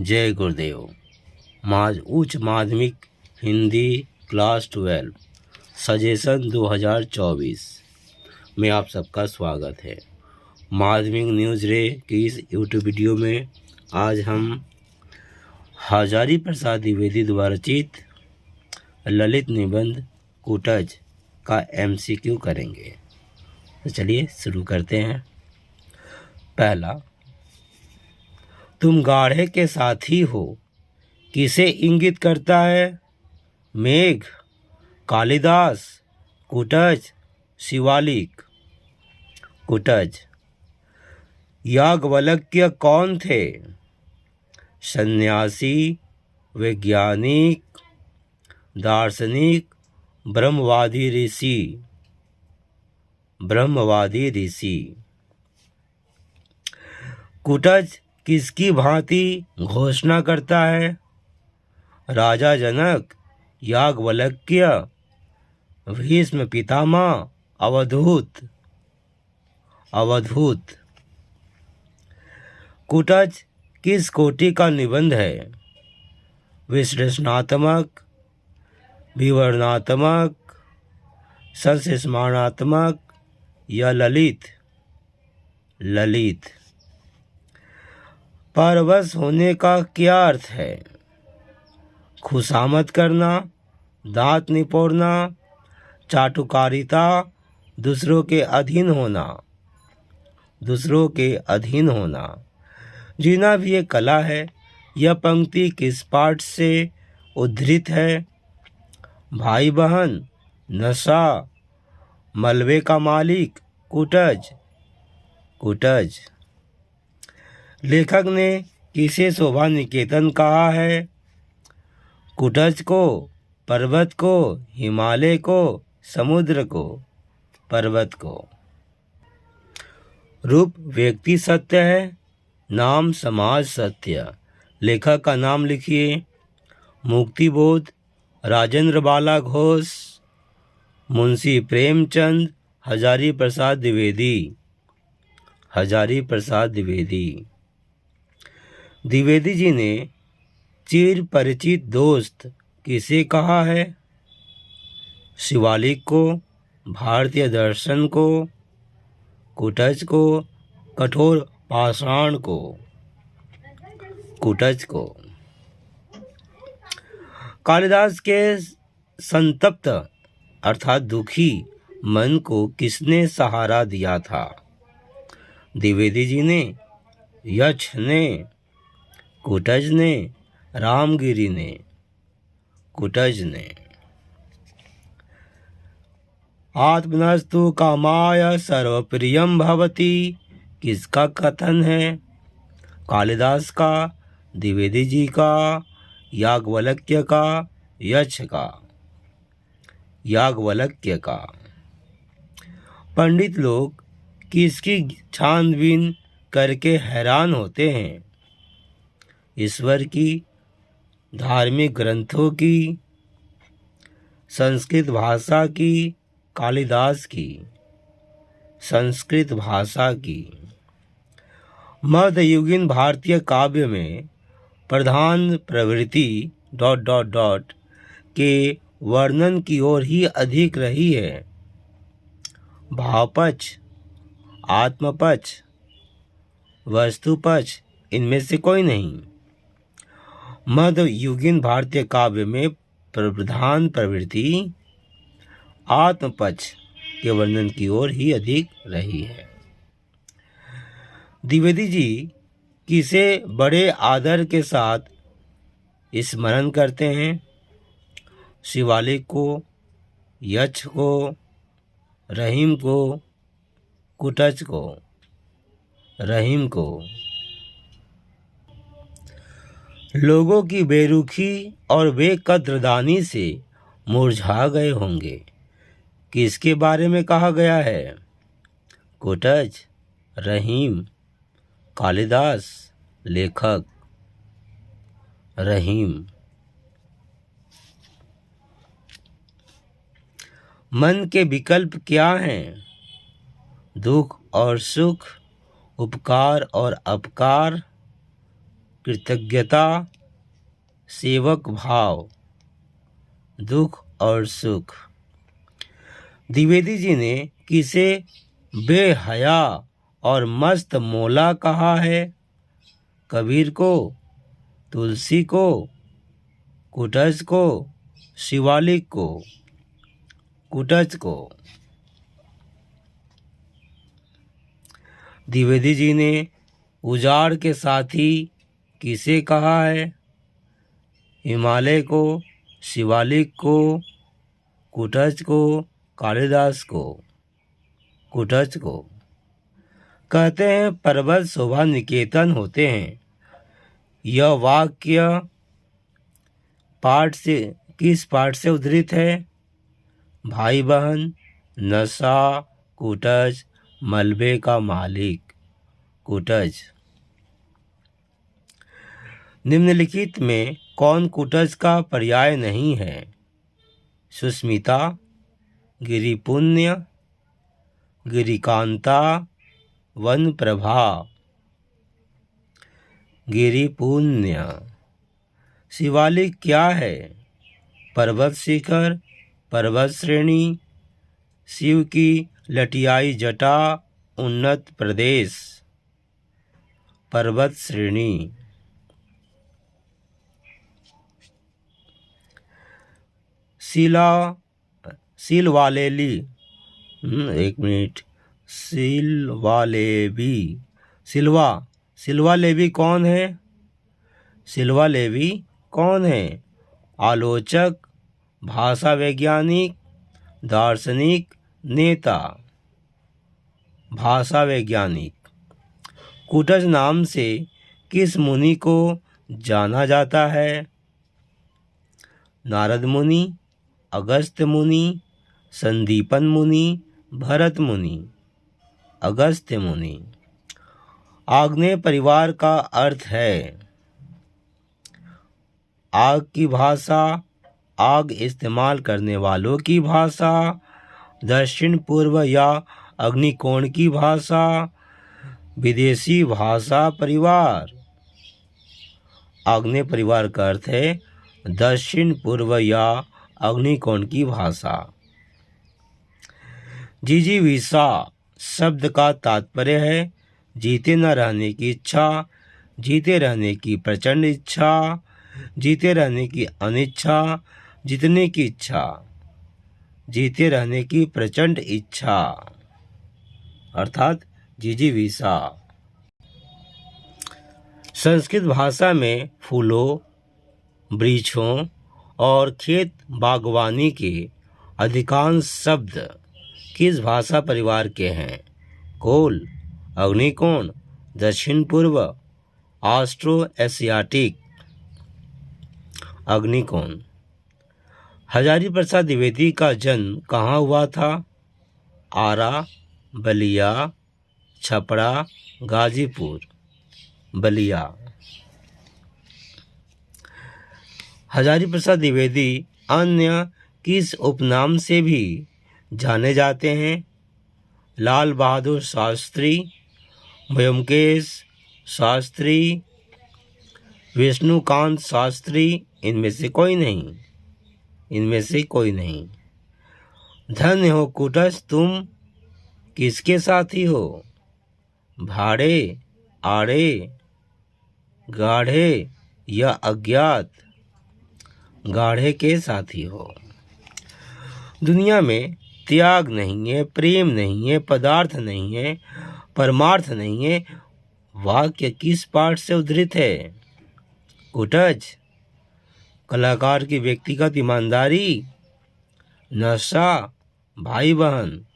जय गुरुदेव। उच्च माध्यमिक हिंदी क्लास 12 सजेशन 2024 में आप सबका स्वागत है। माध्यमिक न्यूज़ रे की इस यूट्यूब वीडियो में आज हम हजारी प्रसाद द्विवेदी द्वारा रचित ललित निबंध कुटज का MCQ करेंगे। तो चलिए शुरू करते हैं। पहला, तुम गाढ़े के साथी हो किसे इंगित करता है? मेघ, कालिदास, कुटज, शिवालिक। कुटज। याज्ञवल्क्य कौन थे? सन्यासी, वैज्ञानिक, दार्शनिक, ब्रह्मवादी ऋषि। ब्रह्मवादी ऋषि। कुटज किसकी भांति घोषणा करता है? राजा जनक, याज्ञवल्क्य, भीष्म पितामह, अवधूत। अवधूत। कुटज किस कोटि का निबंध है? विश्लेषणात्मक, विवरणात्मक, संश्लेषणात्मक या ललित? ललित। परवश होने का क्या अर्थ है? खुशामद करना, दांत निपोड़ना, चाटुकारिता, दूसरों के अधीन होना। दूसरों के अधीन होना। जीना भी एक कला है। यह पंक्ति किस पाठ से उद्धृत है? भाई बहन, नशा, मलबे का मालिक, कुटज। कुटज। लेखक ने किसे शोभा निकेतन कहा है? कुटज को, पर्वत को, हिमालय को, समुद्र को। पर्वत को। रूप व्यक्ति सत्य है, नाम समाज सत्य। लेखक का नाम लिखिए। मुक्तिबोध, राजेंद्र बाला घोष, मुंशी प्रेमचंद, हजारी प्रसाद द्विवेदी। हजारी प्रसाद द्विवेदी। द्विवेदी जी ने चिर परिचित दोस्त किसे कहा है? शिवालिक को, भारतीय दर्शन को, कुटज को, कठोर पाषाण को। कुटज को। कालिदास के संतप्त अर्थात दुखी मन को किसने सहारा दिया था? द्विवेदी जी ने, यक्ष ने, कुटज ने, रामगिरी ने। कुटज ने। आत्मनस्तु कामाय सर्वप्रियम भवति किसका कथन है? कालिदास का, द्विवेदी जी का, याज्ञवल्क्य का, यक्ष का? याज्ञवल्क्य का। पंडित लोग किसकी छानबीन करके हैरान होते हैं? ईश्वर की, धार्मिक ग्रंथों की, संस्कृत भाषा की, कालिदास की? संस्कृत भाषा की। मध्ययुगीन भारतीय काव्य में प्रधान प्रवृत्ति ... के वर्णन की ओर ही अधिक रही है। भावपक्ष, आत्मपक्ष, वस्तुपक्ष इनमें से कोई नहीं। मध्ययुगीन भारतीय काव्य में प्रधान प्रवृत्ति आत्मपक्ष के वर्णन की ओर ही अधिक रही है। द्विवेदी जी किसे बड़े आदर के साथ स्मरण करते हैं? शिवालिक को, यक्ष को, रहीम को, कुटज को? रहीम को। लोगों की बेरुखी और बेकद्रदानी से मुरझा गए होंगे किसके बारे में कहा गया है? कुटज, रहीम, कालिदास? लेखक, रहीम। मन के विकल्प क्या हैं? दुख और सुख, उपकार और अपकार, कृतज्ञता, सेवक भाव, दुख और सुख। द्विवेदी जी ने किसे बेहया और मस्त मौला कहा है? कबीर को, तुलसी को, कुटज को, शिवालिक को? कुटज को। द्विवेदी जी ने उजाड़ के साथी किसे कहा है? हिमालय को, शिवालिक को, कुटज को, कालिदास को? कुटज को। कहते हैं पर्वत शोभा निकेतन होते हैं। यह वाक्य किस पाठ से उद्धृत है? भाई बहन, नशा, कुटज, मलबे का मालिक। कुटज। निम्नलिखित में कौन कुटज का पर्याय नहीं है? सुस्मिता, गिरिपुण्य, गिरिकांता, वन प्रभा। गिरिपुण्य। शिवालिक क्या है? पर्वत शिखर, पर्वत श्रेणी, शिव की लटियाई जटा, उन्नत प्रदेश। पर्वत श्रेणी। सिलवालेली, एक मिनट, सिल्वालेवी कौन है? सिल्वालेवी कौन है? आलोचक, भाषा वैज्ञानिक, दार्शनिक, नेता। भाषा वैज्ञानिक। कुटज नाम से किस मुनि को जाना जाता है? नारद मुनि, अगस्त्य मुनि, संदीपन मुनि, भरत मुनि। अगस्त्य मुनि। आग्नेय परिवार का अर्थ है आग की भाषा, आग इस्तेमाल करने वालों की भाषा, दक्षिण पूर्व या अग्निकोण की भाषा, विदेशी भाषा परिवार। आग्नेय परिवार का अर्थ है दक्षिण पूर्व या अग्निकोण की भाषा। जिजीविषा शब्द का तात्पर्य है जीते न रहने की इच्छा, जीते रहने की प्रचंड इच्छा, जीते रहने की अनिच्छा, जीतने की इच्छा, जीते रहने की प्रचंड इच्छा, अर्थात जिजीविषा। संस्कृत भाषा में फूलों, वृक्षों और खेत बागवानी के अधिकांश शब्द किस भाषा परिवार के हैं? कोल, अग्निकोण, दक्षिण पूर्व, ऑस्ट्रो एशियाटिक। अग्निकोण। हजारी प्रसाद द्विवेदी का जन्म कहाँ हुआ था? आरा, बलिया, छपरा, गाजीपुर। बलिया। हजारी प्रसाद द्विवेदी अन्य किस उपनाम से भी जाने जाते हैं? लाल बहादुर शास्त्री, ब्योमकेश शास्त्री, विष्णुकांत शास्त्री। इनमें से कोई नहीं। इनमें से कोई नहीं। धन्य हो कुटज, तुम किसके साथी हो? भाड़े, आड़े, गाढ़े या अज्ञात? गाढ़े के साथी हो। दुनिया में त्याग नहीं है, प्रेम नहीं है, पदार्थ नहीं है, परमार्थ नहीं है। वाक्य किस पाठ से उद्धृत है? कुटज। कलाकार की व्यक्तिगत ईमानदारी, नशा, भाई बहन।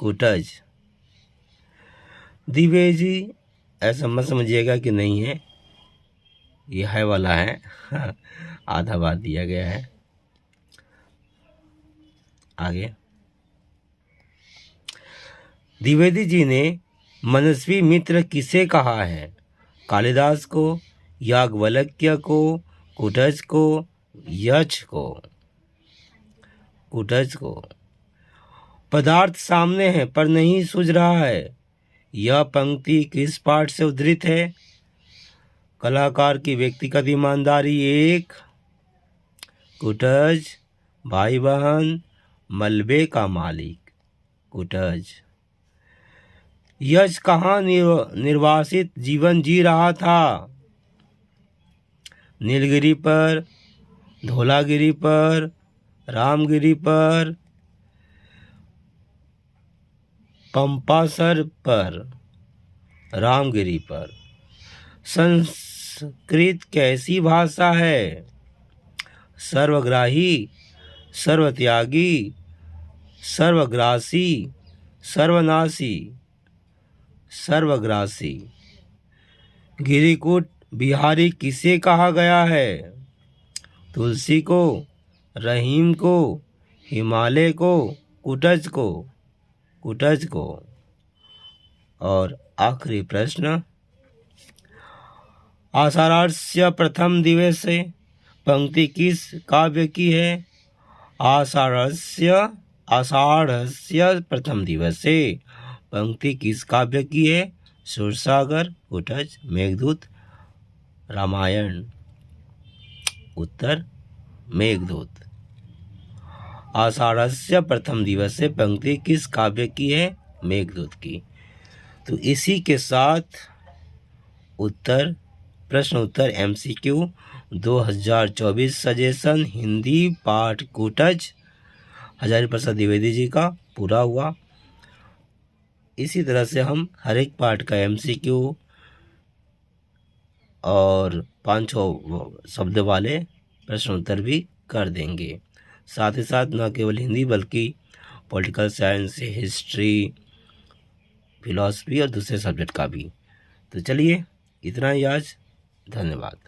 कुटज। द्विवेदी ऐसा मत समझिएगा कि नहीं है, यह है वाला है। आधा बात दिया गया है। आगे। द्विवेदी जी ने मनस्वी मित्र किसे कहा है? कालिदास को, याज्ञवल्क्य को, कुटज को, यक्ष को? कुटज को। पदार्थ सामने है पर नहीं सूझ रहा है। यह पंक्ति किस पाठ से उद्धृत है? कलाकार की व्यक्तिगत ईमानदारी 1, कुटज भाई बहन मलबे का मालिक। कुटज। यश कहाँ निर्वासित जीवन जी रहा था? नीलगिरी पर, धौलागिरी पर, रामगिरी पर, पंपासर पर। रामगिरी पर। संस्कृत कैसी भाषा है? सर्वग्राही, सर्वत्यागी, सर्वग्रासी, सर्वनाशी। सर्वग्रासी। गिरिकूट बिहारी किसे कहा गया है? तुलसी को, रहीम को, हिमालय को, कुटज को। कुटज को। और आखिरी प्रश्न, आषाढ़स्य प्रथम दिवसे पंक्ति किस काव्य की है? आषाढ़स्य प्रथम दिवसे पंक्ति किस काव्य की है? सूरसागर, कुटज, मेघदूत, रामायण। उत्तर मेघदूत। आषाढ़स्य प्रथम दिवसे पंक्ति किस काव्य की है? मेघदूत की। तो इसी के साथ उत्तर, प्रश्न उत्तर MCQ 2024 सजेशन हिंदी पाठ कुटज हजारी प्रसाद द्विवेदी जी का पूरा हुआ। इसी तरह से हम हर एक पाठ का MCQ और 5 शब्द वाले प्रश्न उत्तर भी कर देंगे। साथ ही साथ न केवल हिंदी बल्कि पॉलिटिकल साइंस, हिस्ट्री, फिलॉसफी और दूसरे सब्जेक्ट का भी। तो चलिए इतना ही आज। धन्यवाद।